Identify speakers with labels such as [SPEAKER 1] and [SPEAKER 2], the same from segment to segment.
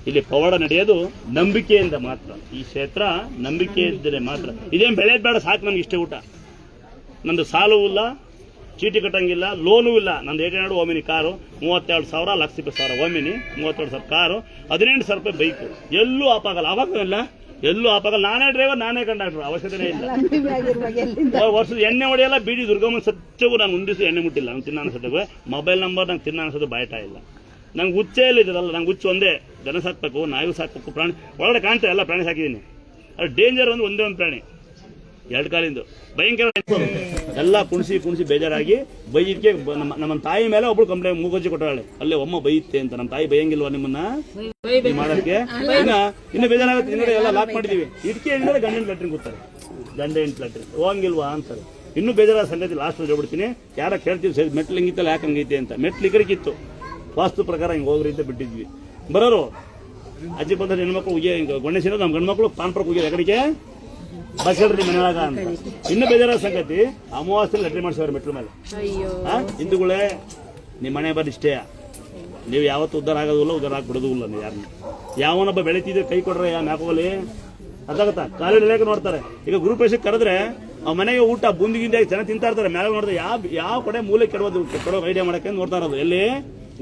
[SPEAKER 1] ಇಲ್ಲಿ ಪವಾಡ ನಡೆಯೋದು ನಂಬಿಕೆಯಿಂದ ಮಾತ್ರ. ಈ ಕ್ಷೇತ್ರ ನಂಬಿಕೆ ಇದ್ದರೆ ಮಾತ್ರ. ಇದೇನು ಬೆಳೆಯೋದು ಬೇಡ, ಸಾಕು ನಮ್ಗೆ ಇಷ್ಟೇ ಊಟ. ನಂದು ಸಾಲೂ ಇಲ್ಲ, ಚೀಟಿ ಕಟ್ಟಂಗಿಲ್ಲ, ಲೋನೂ ಇಲ್ಲ. ನಂದು 7 ಓಮಿನಿ ಕಾರು, 32,000 1,20,000 ಓಮಿನಿ, 32,000 ಕಾರು, 18,000 ರೂಪಾಯಿ ಬೈಕು. ಎಲ್ಲೂ ಆಪಾಗಲ್ಲ. ಅವಾಗಲ್ಲ ಎಲ್ಲೂ ಆಪಾಗಲ್ಲ. ನಾನೇ ಡ್ರೈವರ್, ನಾನೇ ಕಂಡಕ್ಟರ್, ಅವಶ್ಯಕತೆ ಇಲ್ಲ. ವರ್ಷದ ಎಣ್ಣೆ ಹೊಡೆಯಲ್ಲ. ಬೀಡಿ ದುರ್ಗಮ್ಮನ ಸತ್ಯವೂ ನಾನು ಒಂದಿವ್ಸ ಎಣ್ಣೆ ಮುಟ್ಟಿಲ್ಲ. ನಂಗೆ ತಿನ್ನ ಅನ್ಸತ್ತೆ ಮೊಬೈಲ್ ನಂಬರ್, ನಂಗೆ ತಿನ್ನ ಅನ್ಸೋದು ಬಾಯ್ಟ ಇಲ್ಲ. ನಂಗೆ ಹುಚ್ಚೇ ಇಲ್ಲ ಇದಲ್ಲ. ನಂಗೆ ಹುಚ್ಚು ಒಂದೇ, ದನ ಸಾಕ್ಬೇಕು, ನಾಯಿ ಸಾಕ್ಬೇಕು, ಪ್ರಾಣಿ ಒಳಗಡೆ ಕಾಣ್ತಾ ಎಲ್ಲ ಪ್ರಾಣಿ ಸಾಕಿದ್ದೀನಿ. ಅದು ಡೇಂಜರ್ ಒಂದೇ ಒಂದು ಪ್ರಾಣಿ, 2 ಕಾಲಿಂದು ಭಯಂಕರ. ಎಲ್ಲ ಕುಣಿಸಿ ಬೇಜಾರಾಗಿ ಬೈಯಿಕ್ಕೆ ನಮ್ಮ ತಾಯಿ ಮೇಲೆ ಒಬ್ಳು ಕಂಪ್ಲೇಂಟ್ ಮೂಗಜ್ಜಿ ಕೊಟ್ಟಾಳೆ. ಅಲ್ಲೇ ಒಮ್ಮ ಬೈಯುತ್ತೆ ಅಂತ. ನಮ್ಮ ತಾಯಿ ಬೈಯಂಗಿಲ್ವಾ ನಿಮ್ಮನ್ನ ಮಾಡಕ್ಕೆ? ಇನ್ನು ಬೇಜಾರಾಗುತ್ತೆ. ಇನ್ನೂ ಎಲ್ಲ ಲಾಕ್ ಮಾಡಿದೀವಿ. ಇಟ್ಕೆ ಅಂದ್ರೆ ಗಂಡಿನ ಲೆಟ್ರಿನ್ ಕೂತಾರೆ, ಗಂಡ ಹೆಂಟ್ ಲೆಟ್ರಿನ್ ಹೋಗಂಗಿಲ್ವಾ ಅಂತಾರೆ. ಇನ್ನೂ ಬೇಜಾರಾದ ಸಂಗತಿ ಲಾಸ್ಟ್ ಹೇಳ್ಬಿಡ್ತೀನಿ. ಯಾರ ಕೇಳ್ತೀವಿ ಸರಿ ಮೆಟ್ಲು ಹಿಂಗಿತ್ತಲ್ಲ, ಯಾಕೆ ಹಂಗೈತೆ ಅಂತ. ಮೆಟ್ಲು ಇಕ್ಕರಿಕಿತ್ತು, ವಾಸ್ತು ಪ್ರಕಾರ ಹಿಂಗೆ ಹೋಗ್ರಿ ಅಂತ ಬಿಟ್ಟಿದ್ವಿ. ಬರೋರು ಅಜ್ಜಿ ಬಂದ್ರೆ ಹೆಣ್ಮಕ್ಳು ಉಗಿಯ ಗಣೇಶನ, ನಮ್ಮ ಗಂಡ್ಮಕ್ಳು ಪಾನ್ಪುರಕ್ಕೆ ಉಗಿಯೋದು ಎಕಡಿಗೆ ಬಸ್ ಹೇಳ್ರಿ ಮನೆಯೊಳಗ ಅಂತ. ಇನ್ನೂ ಬೇಜಾರಾದ ಸಂಗತಿ, ಅಮಾವಾಸ್ಯೆಯಲ್ಲಿ ಲೆಟ್ರಿ ಮಾಡಿಸೋರು ಮೆಟ್ಲು ಮೇಲೆ. ಹಿಂದೂಗಳೇ ನಿಮ್ಮ ಮನೆ ಬರೀ ಇಷ್ಟೇ. ನೀವು ಯಾವತ್ತು ಉದ್ಧಾರ ಆಗೋದಿಲ್ಲ, ಉದ್ಧಾರ ಆಗ್ಬಿಡೋದು ಇಲ್ಲ. ನೀವು ಯಾರನ್ನ ಯಾವನೊಬ್ಬ ಬೆಳಿತಿದ್ರೆ ಕೈ ಕೊಡ್ರೆ ಮ್ಯಾಕೋಗಲಿ ಅದಾಗತ್ತಾ ಕಾಲೇಜ್ ಲೇಖ ನೋಡ್ತಾರೆ. ಈಗ ಗುರುಪೇಶಕ್ಕೆ ಕರೆದ್ರೆ ಆ ಮನೆಗೆ ಊಟ ಬುಂದಿಗಿಂದ ಜನ ತಿಂತಾ ಇರ್ತಾರೆ. ಮೇಲೆ ನೋಡಿದ್ರೆ ಯಾವ ಕಡೆ ಮೂಲೆ ಕೆಡೋದು ಐಡಿಯಾ ಮಾಡಕ್ಕೆ ನೋಡ್ತಾ ಇರೋದು. ಎಲ್ಲಿ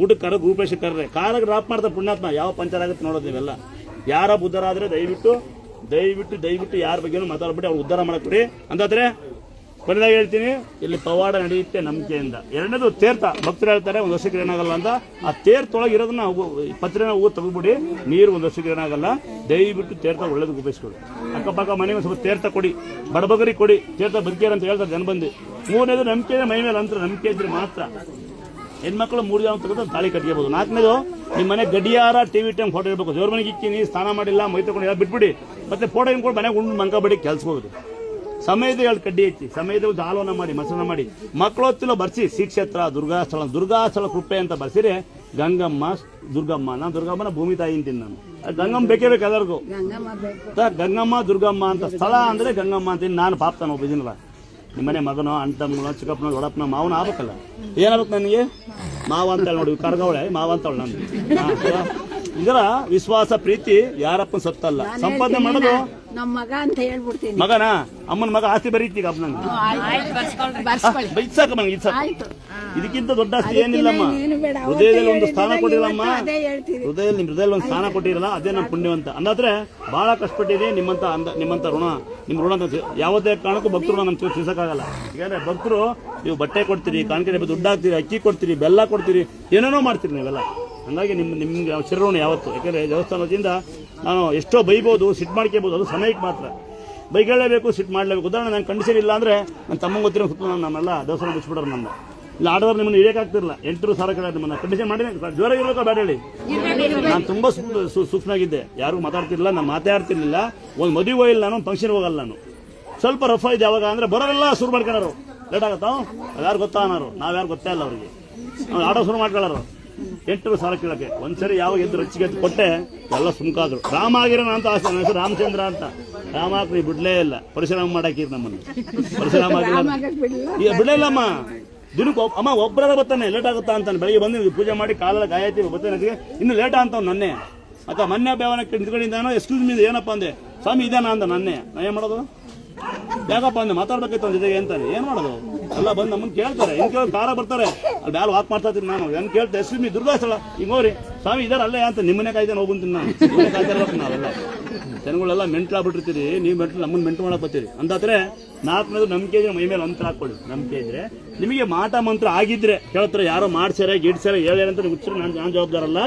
[SPEAKER 1] ಊಟಕ್ಕೆ ಕರೆದು ಗುರುಪೇಶಕ್ಕೆ ಕರೆದ್ರೆ ಕಾರಾಗ ಡ್ರಾಪ್ ಮಾಡ್ತಾರೆ ಪುಣ್ಯಾತ್ಮ. ಯಾವ ಪಂಚರ್ ಆಗುತ್ತೆ ನೋಡೋದು. ನೀವೆಲ್ಲ ಯಾರ ಉದ್ಧಾರ ಆದ್ರೆ ದಯವಿಟ್ಟು ಯಾರ ಬಗ್ಗೆನೂ ಮಾತಾಡ್ಬಿಟ್ಟು ಅವ್ರು ಉದ್ಧಾರ ಮಾಡಕ್ಬಿಡಿ ಅಂತಾದ್ರೆ. ಕೊನೆದಾಗಿ ಹೇಳ್ತೀನಿ, ಇಲ್ಲಿ ಪವಾಡ ನಡೆಯುತ್ತೆ ನಂಬಿಕೆಯಿಂದ. ಎರಡನೇದು ತೀರ್ಥ. ಭಕ್ತರು ಹೇಳ್ತಾರೆ 1 ವರ್ಷಕ್ಕೆ ಏನಾಗಲ್ಲ ಅಂತ. ಆ ತೀರ್ಥೊಳಗೆ ಇರೋದನ್ನ ಪತ್ರಿನ ಹೂವು ತೆಗೆದ್ಬಿಡಿ, ನೀರು 1 ವರ್ಷಕ್ಕೆ ಏನಾಗಲ್ಲ. ದಯವಿಟ್ಟು ತೀರ್ಥ ಒಳ್ಳೇದು ಉಪಯೋಗಿಸ್ಕೊಡಿ. ಅಕ್ಕಪಕ್ಕ ಮನೆಗೆ ಒಂದು ಸ್ವಲ್ಪ ತೀರ್ಥ ಕೊಡಿ, ಬಡಬಗರಿಗೆ ಕೊಡಿ. ತೀರ್ಥ ಬದುಕೇರ ಅಂತ ಹೇಳ್ತಾರೆ ಜನ ಬಂದು. 3ನೇದು ನಂಬಿಕೆ ಮೈ ಮೇಲೆ ಅಂತ. ನಂಬಿಕೆ ಇದ್ರೆ ಮಾತ್ರ ಹೆಣ್ಮಕ್ಳು 3 ಜನ ತೆಗೆದು ತಾಳಿ ಕಟ್ಕೋಬಹುದು. 4ನೇದು ನಿಮ್ಮ ಮನೆ ಗಡಿಯಾರ ಟಿವಿ ಟೈಮ್ ಫೋಟೋ ಇರಬೇಕು. ದೇವ್ರ ಮನೆಗೆ ಇಕ್ಕಿನಿ, ಸ್ನಾನ ಮಾಡಿಲ್ಲ, ಮೈ ತಗೊಂಡು ಎಲ್ಲ ಬಿಟ್ಬಿಡಿ. ಮತ್ತೆ ಫೋಟೋ ಹಿಂಕೊಂಡು ಮನೆಗೆ ಉಂಡು ಮಂಕಬಡಿ ಕೆಲ್ಸ ಹೋಗುದು. ಸಮಯದ 2 ಕಡ್ಡಿ ಹೆಚ್ಚಿ, ಸಮಯದ ಒಂದು ಹಾಲೋನ ಮಾಡಿ, ಮೊಸರನ್ನ ಮಾಡಿ, ಮಕ್ಕಳು ಹೊತ್ತಿಲ್ಲ ಬರ್ಸಿ. ಶ್ರೀಕ್ಷೇತ್ರ ದುರ್ಗಾಸ್ಥಳ ಕೃಪೆ ಅಂತ ಬರ್ಸಿರಿ. ಗಂಗಮ್ಮ ದುರ್ಗಮ್ಮ, ನಾನು ದುರ್ಗಮ್ಮನ ಭೂಮಿ ತಾಯಿ ಅಂತೀನಿ. ನಾನು ಗಂಗಮ್ಮ ಬೇಕೇ ಬೇಕು ಎಲ್ಲರಿಗೂ. ಗಂಗಮ್ಮ ದುರ್ಗಮ್ಮ ಅಂತ ಸ್ಥಳ ಅಂದ್ರೆ ಗಂಗಮ್ಮ ಅಂತೀನಿ. ನಾನು ಪಾಪ್ತಾನ ಒಬ್ಬಿದ್ದೀನಲ್ಲ. ನಿಮ್ಮನೆ ಮಗನೋ, ಅಣ್ತಮ್ಮನೋ, ಚಿಕ್ಕಪ್ಪನೋ, ದೊಡ್ಡಪ್ಪನೋ, ಮಾವನ ಆಗ್ಬೇಕಲ್ಲ. ಏನಾಗುತ್ತೆ ನನಗೆ ಮಾವ ಅಂತ ನೋಡಿ, ಕರ್ಗವಳೆ ಮಾವ ಅಂತ ನಾನು. ಇದರ ವಿಶ್ವಾಸ ಪ್ರೀತಿ ಯಾರಪ್ಪನ ಸತ್ತಲ್ಲ. ಸಂಪಾದನೆ ಮಾಡೋದು
[SPEAKER 2] ನಮ್ಮ ಮಗ ಅಂತ ಹೇಳ್ಬಿಡ್ತೀನಿ.
[SPEAKER 1] ಮಗನ ಅಮ್ಮನ ಮಗ ಆಸ್ತಿ ಬರೀತೀಗ ಅಪ್ಪನಂಗೆ ಬೈಸಾಕ ಮನಗೆ ಇದಕ್ಕಿಂತ ದೊಡ್ಡ ಆಸ್ತಿ ಏನಿಲ್ಲಮ್ಮ. ಹೃದಯದಲ್ಲಿ ಒಂದು ಸ್ಥಾನ ಕೊಟ್ಟಿರಲ್ಲಮ್ಮ. ಹೃದಯದಲ್ಲಿ ಒಂದು ಸ್ಥಾನ ಕೊಟ್ಟಿರಲ್ಲ, ಅದೇ ನಮ್ಮ ಪುಣ್ಯವಂತ. ಅಂದಾದ್ರೆ ಬಹಳ ಕಷ್ಟಪಟ್ಟಿದೆ. ನಿಮ್ಮಂತ ಋಣ, ನಿಮ್ಮ ಋಣ ಯಾವುದೇ ಕಾರಣಕ್ಕೂ ಭಕ್ತರು ನಮ್ಗೆ ತಿಳಿಸಕ್ಕಾಗಲ್ಲ. ಯಾಕಂದ್ರೆ ಭಕ್ತರು ನೀವು ಬಟ್ಟೆ ಕೊಡ್ತೀರಿ, ಕಾಣಿಕೆ ದುಡ್ಡು ಹಾಕ್ತೀರಿ, ಅಕ್ಕಿ ಕೊಡ್ತೀರಿ, ಬೆಲ್ಲ ಕೊಡ್ತೀರಿ, ಏನೇನೋ ಮಾಡ್ತೀರಿ ನೀವೆಲ್ಲ. ಹಂಗಾಗಿ ನಿಮ್ಗೆ ಚಿರೋಣ ಯಾವತ್ತು. ಯಾಕಂದ್ರೆ ದೇವಸ್ಥಾನದಿಂದ ನಾನು ಎಷ್ಟೋ ಬೈಬೋದು, ಸಿಟ್ಟು ಮಾಡ್ಕೋಬಹುದು. ಅದು ಸಮಯಕ್ಕೆ ಮಾತ್ರ. ಬೈಗಳೇಬೇಕು, ಸಿಟ್ಟು ಮಾಡಲೇಬೇಕು. ಉದಾಹರಣೆ ನಾನು ಕಂಡೀಷನ್ ಇಲ್ಲ ಅಂದ್ರೆ ನನ್ನ ತಮ್ಮ ಗೊತ್ತಿರೋ ಸುತ್ತ ನಮ್ಮೆಲ್ಲ ದೇವಸ್ಥಾನ ಬಿಚ್ಚಿಬಿಡೋರು. ನಮ್ಮ ಇಲ್ಲ ಆಡೋರು ನಿಮ್ಮನ್ನು ಹಿಡಿಯೋಕ್ಕಾಗ್ತಿರಲ್ಲ. 8,000 ಕಡೆ ನಿಮ್ಮನ್ನ ಕಂಡೀಷನ್ ಮಾಡಿದ್ರೆ ಜೋರಾಗಿರ್ಬೇಕಾ ಬೇಡ ಹೇಳಿ. ನಾನು ತುಂಬಾ ಸೂಕ್ಷ್ಮಾಗಿದ್ದೆ, ಯಾರಿಗೂ ಮಾತಾಡ್ತಿರ್ಲಿಲ್ಲ, ನಾನು ಮಾತಾಡ್ತಿರ್ಲಿಲ್ಲ. ಒಂದು ಮದುವೆ ಹೋಗಿಲ್ಲ, ನಾನು ಫಂಕ್ಷನ್ ಹೋಗಲ್ಲ. ನಾನು ಸ್ವಲ್ಪ ರಫ್ ಇದೆ. ಯಾವಾಗ ಅಂದ್ರೆ ಬರೋರೆಲ್ಲ ಶುರು ಮಾಡ್ಕೊಳ್ಳೋರು. ಲೇಟ್ ಆಗತ್ತಾ ಯಾರು ಗೊತ್ತಾ ಅನ್ನೋರು. ನಾವ್ಯಾರು ಗೊತ್ತೇ ಇಲ್ಲ ಅವ್ರಿಗೆ. ಆಡೋ ಶುರು ಮಾಡ್ಕೊಳ್ಳೋರು. 8,000 ಕೇಳಕ್ಕೆ ಒಂದ್ಸರಿ ಯಾವಾಗ ಎದ್ದು ರಚ್ಚಿಗೆ ಕೊಟ್ಟೆ ಎಲ್ಲ ಸುಮ್ಕಾದ್ರು. ರಾಮ ಆಗಿರೋಣ ಅಂತ ಆಸೆ. ನನ್ನ ಹೆಸರು ರಾಮಚಂದ್ರ ಅಂತ. ರಾಮ ಹಾಕ್ರಿ ಬಿಡ್ಲೇ ಇಲ್ಲ. ಪರಶುರಾಮ ಮಾಡಾಕಿರ್ ನಮ್ಮನ್ನು. ಪರಶುರಾಮ ಬಿಡ್ಲೇ ಇಲ್ಲಮ್ಮ. ದಿನಕ್ಕೆ ಅಮ್ಮ ಒಬ್ಬರಾಗ ಬರ್ತಾನೆ. ಲೇಟ್ ಆಗುತ್ತಾ ಅಂತಾನೆ. ಬೆಳಿಗ್ಗೆ ಬಂದು ಪೂಜೆ ಮಾಡಿ ಕಾಲೆಲ್ಲ ಗಾಯತಿ ಬರ್ತಾನೆ. ಇನ್ನು ಲೇಟ ಅಂತ ನನ್ನೇ ಅಕ್ಕ ಮೊನ್ನೆ ಬೇವನಕ್ಕೆ ನಿಂತ್ಕೊಂಡಿದ್ದಾನೋ. ಎಕ್ಸ್ಕ್ಯೂಸ್ ಮೀ ಏನಪ್ಪ ಅಂದೆ. ಸ್ವಾಮಿ ಇದಾನ ಅಂದ ನನ್ನೇ. ನಾ ಏನ್ ಮಾಡೋದು? ಯಾಕಪ್ಪ ಅಂದೆ. ಮಾತಾಡ್ಬೇಕಿತ್ತು ಅವ್ನ ಜೊತೆಗೆ ಅಂತಾನೆ. ಏನ್ ಮಾಡೋದು? ಎಲ್ಲ ಬಂದು ನಮ್ಮನ್ನು ಕೇಳ್ತಾರೆ. ಹೆಂಗ್ ಕೇಳಿ ಕಾರ ಬರ್ತಾರೆ. ಅಲ್ಲಿ ಬ್ಯಾಲ್ ವಾಕ್ ಮಾಡ್ತಾ ಇರ್ತೀನಿ ನಾನು. ಹೆಂಗ್ ಕೇಳ್ತೆ ಎಕ್ಸ್ಕ್ಯೂಸ್ ಮೀ ದುರ್ಗಾಸ್ಥಳ ಹಿಂಗ್ ಹೋಗ್ರಿ ಸ್ವಾಮಿ ಇದಾರ ಅಲ್ಲೇ ಅಂತ. ನಿಮ್ಮನೆ ಕಾಯ್ತಾನೆ ಹೋಗ್ಬಂತೀನಿ ನಾನು. ನಿಮ್ಮನೆ ಕಾಯ್ತಾ ಇರ್ಬೇಕು ನಾವೆಲ್ಲ. ಜನಗಳೆಲ್ಲ ಮೆಂಟ್ಲಾಗ್ಬಿಟ್ಟಿರ್ತೀರಿ. ನೀವು ನಮ್ಮನ್ನು ಮೆಂಟು ಮಾಡಕ್ ಬರ್ತೀರಿ. ಅಂದಾದ್ರೆ 4ನೇದು ನಂಬಿಕೆ ಇದ್ರೆ ಮೈ ಮೇಲೆ ಮಂತ್ರ ಹಾಕೊಳ್ಳಿ. ನಂಬಿಕೆ ಇದ್ರೆ ನಿಮಗೆ ಮಾಟ ಮಂತ್ರ ಆಗಿದ್ರೆ ಕೇಳ್ತಾರೆ. ಯಾರೋ ಮಾಡ್ಸ್ಯಾರ ಗಿಡ್ಸ್ಯಾರ ಹೇಳ್ಯಾರಂತ ಹುಚ್ಚರು. ನಾನು ಜವಾಬ್ದಾರಲ್ಲ.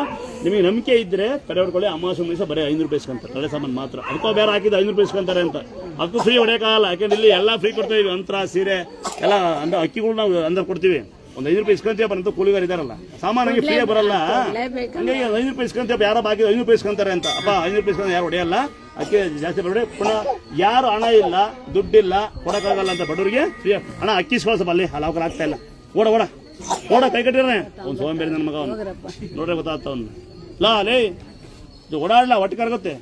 [SPEAKER 1] ನಿಮಗೆ ನಂಬಿಕೆ ಇದ್ರೆ ಕಡೆ ಹೊಡ್ಕೊಳ್ಳಿ. ಅಮಾವಾಸ್ಯೆ ಮೈಸ ಬರೀ 500 ರೂಪಾಯಿ ಇಸ್ಕೊಂತಾರೆ. ತಲೆ ಸಾಮಾನು ಮಾತ್ರ. ಅದಕ್ಕೋ ಬೇರೆ ಹಾಕಿದ್ದು 500 ರೂಪಾಯಿ ಇಸ್ಕೊಂತಾರೆ ಅಂತ. ಅದಕ್ಕೂ ಫ್ರೀ ಹೊಡೆಯೋಕ್ಕಾಗಲ್ಲ. ಯಾಕೆಂದ್ರೆ ಇಲ್ಲಿ ಎಲ್ಲ ಫ್ರೀ ಕೊಡ್ತಾ ಇದೀವಿ. ಅಂತರ ಸೀರೆ ಎಲ್ಲ ಅಂದ್ರೆ ಅಕ್ಕಿಗಳು ನಾವು ಅಂದ್ರೆ ಕೊಡ್ತೀವಿ. ಒಂದು 500 ರೂಪಾಯಿ ಇಸ್ಕೊಂತೀವಪ್ಪ ಅಂತ ಕೂಲಿಗಾರ ಇದಾರಲ್ಲ. ಸಾಮಾನ್ಯ ಫ್ರೀ ಬರಲ್ಲ. ಹಂಗಾಗಿ 500 ರೂಪಾಯಿ ಇಸ್ಕೊಂತೀವಪ್ಪ. ಯಾರೋ ಬಾಕಿ 500 ರೂಪಾಯಿ ಇಸ್ಕೊಂತಾರೆ ಅಂತ. ಅಪ್ಪ 500 ರೂಪಾಯಿ ಇಸ್ಕೊಂಡು ಯಾರು ಹೊಡೆಯಲ್ಲ. ಅದಕ್ಕೆ ಜಾಸ್ತಿ ಬರಬೇಡಿ. ಪುನಃ ಯಾರು ಹಣ ಇಲ್ಲ, ದುಡ್ಡಿಲ್ಲ, ಕೊಡಕ್ಕಾಗಲ್ಲ ಅಂತ ಬಡವರಿಗೆ ಫ್ರೀ ಹಣ ಅಕ್ಕಿ ಇಸ್ಕೊಳ್ಸಪ್ಪ. ಅಲ್ಲಿ ಅವ್ರು ಆಗ್ತಾ ಇಲ್ಲ. ಓಡ ಕೈ ಕಟ್ಟಿರನೆ. ಒಂದು ಸೋಂಬೇರಿ ನನ್ನ ಮಗ ಅವನು ನೋಡ್ರೆ ಗೊತ್ತಾಗ್ತ ಅವ್ನು. ಲಾ ಲೇ ಓಡಾಡ್ಲಾ ಒಟ್ಟು ಕರಗುತ್ತೆ.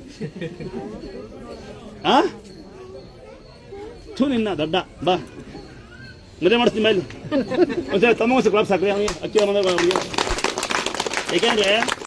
[SPEAKER 1] ನಿನ್ನ ದಡ್ಡ ಬಾ ಮದುವೆ ಮಾಡಿಸ್ತೀನಿ ಮೇಲೆ. ಒಂದ್ಸರಿ ತಮ್ಮ ಕ್ಲಾಪ್ಸ್ ಹಾಕ್ರಿ. ಅವನಿಗೆ ಅಕ್ಕಿ ಯಾಕೆಂದ್ರೆ